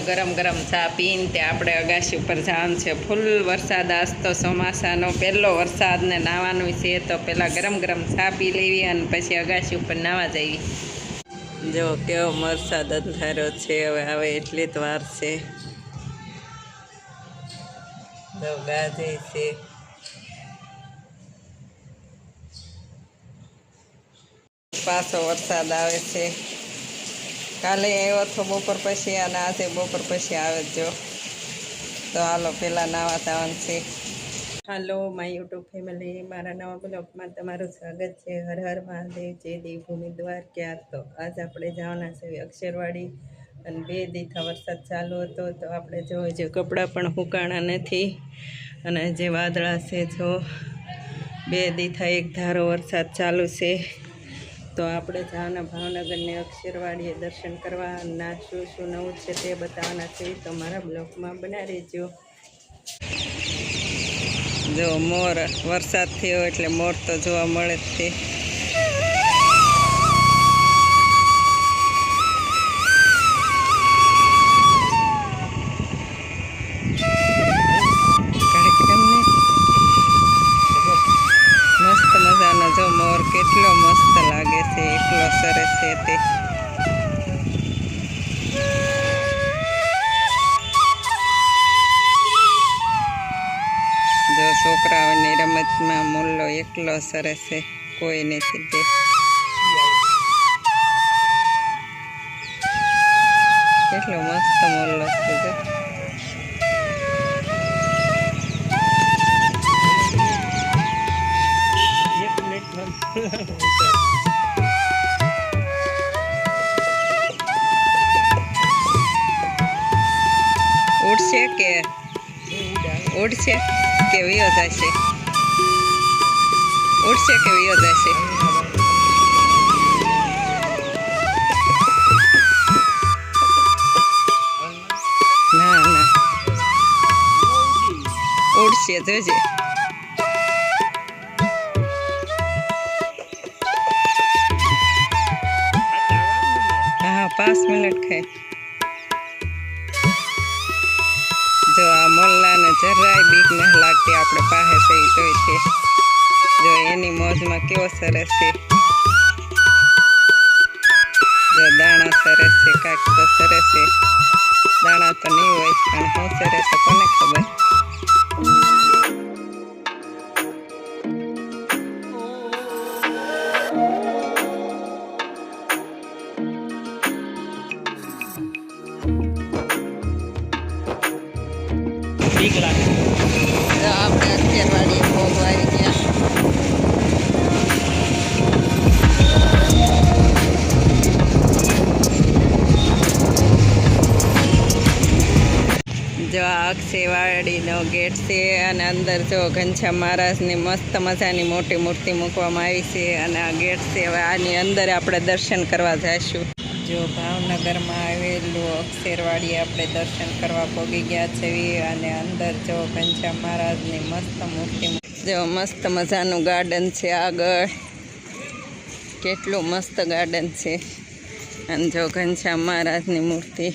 ગરમ ગરમ ચા પીને તે આપણે અગાશી ઉપર જવાનું છે. ફૂલ વરસાદ, આજ તો ચોમાસાનો પહેલો વરસાદ ને નાહવાનું છે. તો પહેલાં ગરમ ગરમ ચા પી લેવી અને પછી અગાશી ઉપર નાહવા જઈએ. જો કેવો વરસાદ અંધારો છે, હવે આવે એટલી જ વાર છે. જો ગાજે છે. પાછો વરસાદ આવે છે. કાલે આવ્યો તો બપોર પછી અને આજે બપોર પછી આવે જો. તો હાલો પહેલાં નાવા જવાનું છે. હાલો માય યુટ્યુબ ફેમિલી, મારા નવા બ્લોગમાં તમારું સ્વાગત છે. હર હર મહાદેવ, જય દેવભૂમિ દ્વારકા. તો આજ આપણે જવાના છે અક્ષરવાડી અને 2 દીથી વરસાદ ચાલુ હતો. તો આપણે જો કપડાં પણ સુકાણા નથી અને જે વાદળા છે જો 2 દીથી એક ધારો વરસાદ ચાલુ છે. તો આપણે જવાના ભાવનગરની અક્ષરવાડીએ દર્શન કરવા અને શું નવું છે તે બતાવવાના છે. તો મારા બ્લોગમાં બના રહેજો. જો મોર, વરસાદ થયો એટલે મોર તો જોવા મળે જ છે. મસ્ત મજાનો જો મોર કેટલો મસ્ત લાગે છે, એટલો સરસ છે તે. જો છોકરાઓની રમતમાં મુલ્લો એકલો સરસ છે, કોઈ નથી તે. કેટલો મસ્ત મુલ્લો છે જો. ઉડશે કે વિયો જશે? ઉડશે કે વિયો જશે? ના ના, ઉડશે જોજે. હા 5 મિનિટ ખાય. જો આ મોલ્લાને જરાય બીક ન લાગતી, આપણે પાસે થઈ તોય છે. જો એની મોજમાં કેવો સરસ છે. જો દાણા સરસ છે, કાંઈક તો સરસ છે. દાણા તો નહીં હોય પણ શું સરસ છે કોને ખબર. તો આપણે અક્ષરવાડીએ ભોગવા આવી ગયા. જો આ અક્ષરવાડીનો ગેટ છે અને અંદર જો ઘનશ્યામ મહારાજની મસ્ત મજાની મોટી મૂર્તિ મૂકવામાં આવી છે અને આ ગેટ છે. હવે આની અંદર આપણે દર્શન કરવા જઈશું. જો ભાવનગરમાં આવેલું અક્ષરવાડી આપણે દર્શન કરવા પહોંચી ગયા છે અને અંદર જો ઘનશ્યામ મહારાજની મસ્ત મૂર્તિ. જો મસ્ત મજાનું ગાર્ડન છે આગળ, કેટલું મસ્ત ગાર્ડન છે. અને જો ઘનશ્યામ મહારાજની મૂર્તિ.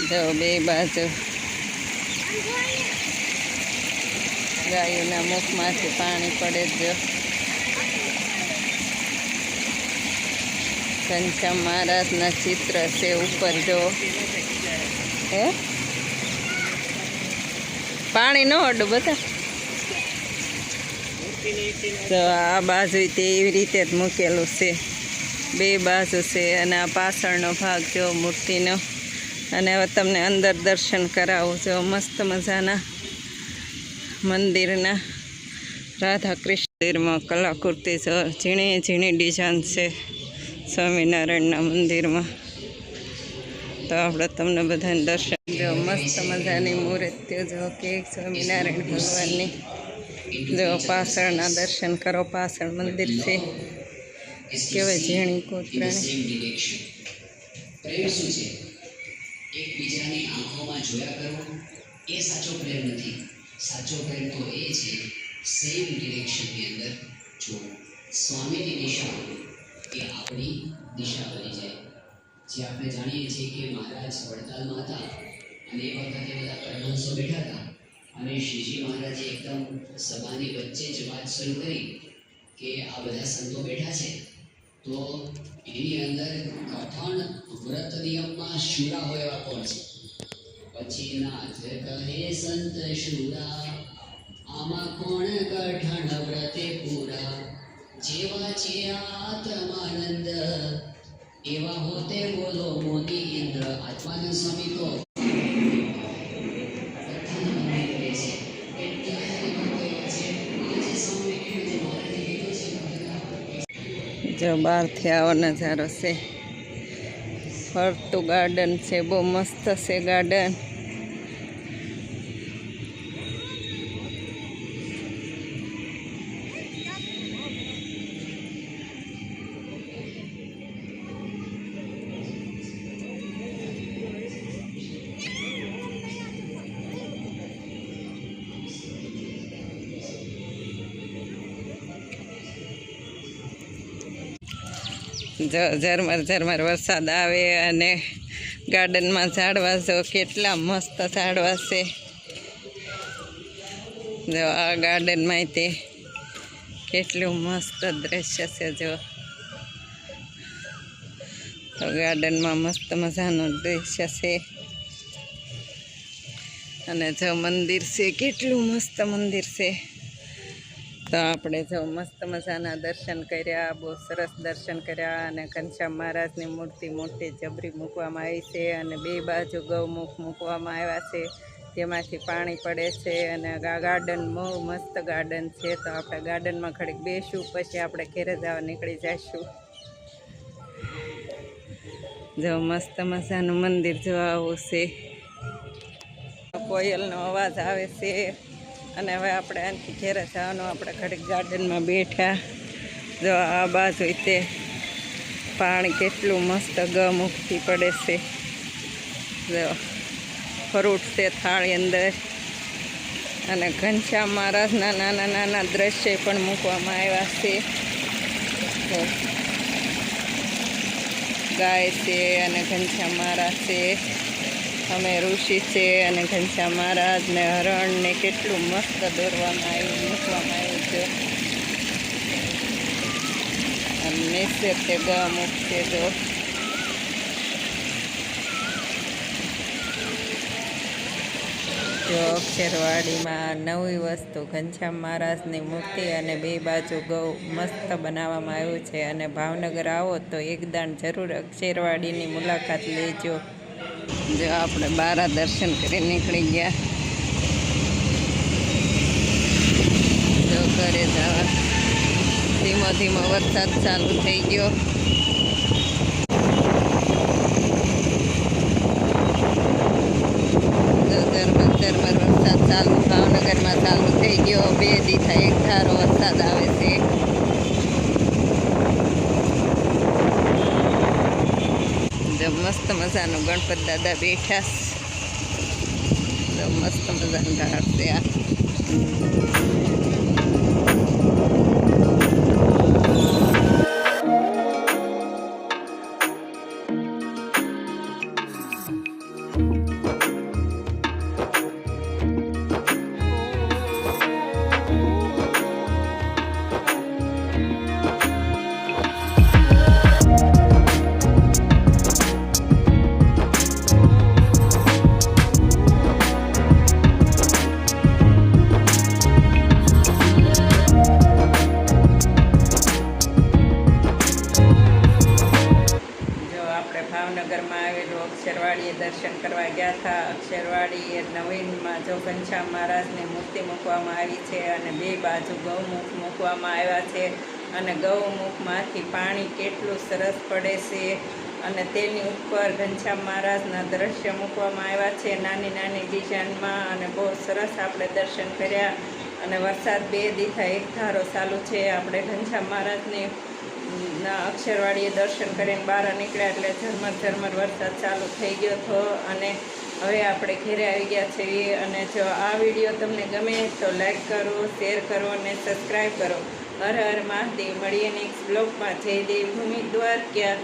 જો 2 બાજુ ગાયોના મુખમાંથી પાણી પડે. જો ઘનશ્યામ મહારાજના ચિત્ર છે ઉપર. જો હે પાણી ન અડું બધા. તો આ બાજુ તે એવી રીતે જ મૂકેલું છે, 2 બાજુ છે. અને આ પાછળનો ભાગ જો મૂર્તિનો. અને હવે તમને અંદર દર્શન કરાવું. જો મસ્ત મજાના મંદિરના રાધા કૃષ્ણ મંદિરમાં કલાકૃતિ જો ઝીણી ઝીણી ડિઝાઇન છે સ્વામિનારાયણના મંદિરમાં. તો આપણે તમને બધાને દર્શન. જો મસ્ત મજાની મૂર્તિઓ જો કે સ્વામિનારાયણ ભગવાનની. જો પાછળના દર્શન કરો, પાછળ મંદિર છે. કેવાય ઝીણી કોતરાણી. એકબીજાની આંખોમાં જોયા કરવો એ સાચો પ્રેમ નથી. સાચો પ્રેમ તો એ છે સેમ ડિરેક્શનની અંદર જો સ્વામીની દિશા એ આપણી દિશા બની જાય. જે આપણે જાણીએ છીએ કે મહારાજ વડતાલમાં હતા અને એ વખતે બધા પરમહંસો બેઠા હતા અને શ્રીજી મહારાજે એકદમ સભાની વચ્ચે જ વાત શરૂ કરી કે આ બધા સંતો બેઠા છે તો એની અંદર કઠણ વ્રત નિયમમાં શૂરા હોય એવા કોણ છે? પછી નાથ કહે સંત શૂરા આમાં કોણ કઠણ વ્રતે પૂરા, જેવા છે આત્માનંદ એવા હોતે બોલો મોદી ઇન્દ્ર. આત્માનંદ સ્વામી તો જો બહારથી આવો નજારો છે. ફરતું ગાર્ડન છે, બહુ મસ્ત છે ગાર્ડન. જો ઝરમર ઝરમર વરસાદ આવે અને ગાર્ડનમાં ઝાડવા જો કેટલા મસ્ત ઝાડવા છે. જો આ ગાર્ડનમાં તે કેટલું મસ્ત દ્રશ્ય છે. જો તો ગાર્ડનમાં મસ્ત મજાનું દ્રશ્ય છે અને જો મંદિર છે, કેટલું મસ્ત મંદિર છે. તો આપણે જો મસ્ત મજાના દર્શન કર્યા, બહુ સરસ દર્શન કર્યા. અને ઘનશ્યામ મહારાજની મૂર્તિ મોટી જબરી મૂકવામાં આવી છે અને બે બાજુ ગૌમુખ મૂકવામાં આવ્યા છે, જેમાંથી પાણી પડે છે. અને આ ગાર્ડન બહુ મસ્ત ગાર્ડન છે. તો આપણે ગાર્ડનમાં ઘડીક બેસું, પછી આપણે ઘેરે જવા નીકળી જઈશું. જો મસ્ત મજાનું મંદિર જો આવું છે. કોયલનો અવાજ આવે છે અને હવે આપણે આનાથી ઘેરે જવાનું. આપણે ઘડીક ગાર્ડનમાં બેઠા. જો આ બાજુ તે પાણી કેટલું મસ્ત ગમુખથી પડે છે. જો ફ્રૂટ છે થાળી અંદર અને ઘનશ્યામ મહારાજના નાના નાના દ્રશ્ય પણ મૂકવામાં આવ્યા છે. ગાય છે અને ઘનશ્યામ મહારાજ છે, અમે ઋષિ છે અને ઘનશ્યામ મહારાજ ને હરણ ને કેટલું મસ્ત દોરવામાં આવ્યું, મૂકવામાં આવ્યું છે. અને નીચે તે ગૌમુખ છે. જો અક્ષરવાડીમાં નવી વસ્તુ ઘનશ્યામ મહારાજની મૂર્તિ અને બે બાજુ ગૌ મસ્ત બનાવવામાં આવ્યું છે. અને ભાવનગર આવો તો એકદાણ જરૂર અક્ષરવાડીની મુલાકાત લેજો. જો આપણે બારા દર્શન કરી નીકળી ગયા. જો ઘરે જવા ધીમો ધીમો વરસાદ ચાલુ થઈ ગયો. ઝરમર વરસાદ ચાલુ ભાવનગરમાં ચાલુ થઈ ગયો. 2 દિવસથી એક ધારો વરસાદ આવે છે. જો મસ્ત મજાનું ગણપત દાદા બેઠા. જો મસ્ત મજાનું ઘાટ છે આ. ભાવનગરમાં આવેલું અક્ષરવાડીએ દર્શન કરવા ગયા હતા. અક્ષરવાડી એ નવીનમાં જો ઘનશ્યામ મહારાજની મૂર્તિ મૂકવામાં આવી છે અને બે બાજુ ગૌમુખ મૂકવામાં આવ્યા છે. અને ગૌમુખમાંથી પાણી કેટલું સરસ પડે છે અને તેની ઉપર ઘનશ્યામ મહારાજના દ્રશ્ય મૂકવામાં આવ્યા છે નાની નાની ડિઝાઇનમાં. અને બહુ સરસ આપણે દર્શન કર્યા. અને વરસાદ 2 દિવસથી એક ધારો ચાલુ છે. આપણે ઘનશ્યામ મહારાજની અક્ષરવાડીએ દર્શન કરીને બહાર નીકળ્યા એટલે ઝરમર વરસાદ ચાલુ થઈ ગયો હતો. અને હવે આપણે ઘરે આવી ગયા છીએ. અને જો આ વિડીયો તમને ગમે તો લાઈક કરો, શેર કરો અને સબસ્ક્રાઈબ કરો. હર હર મહાદેવ. મળીએ નેક્સ્ટ બ્લોગમાં. જય દેવ ભૂમિ દ્વારકા.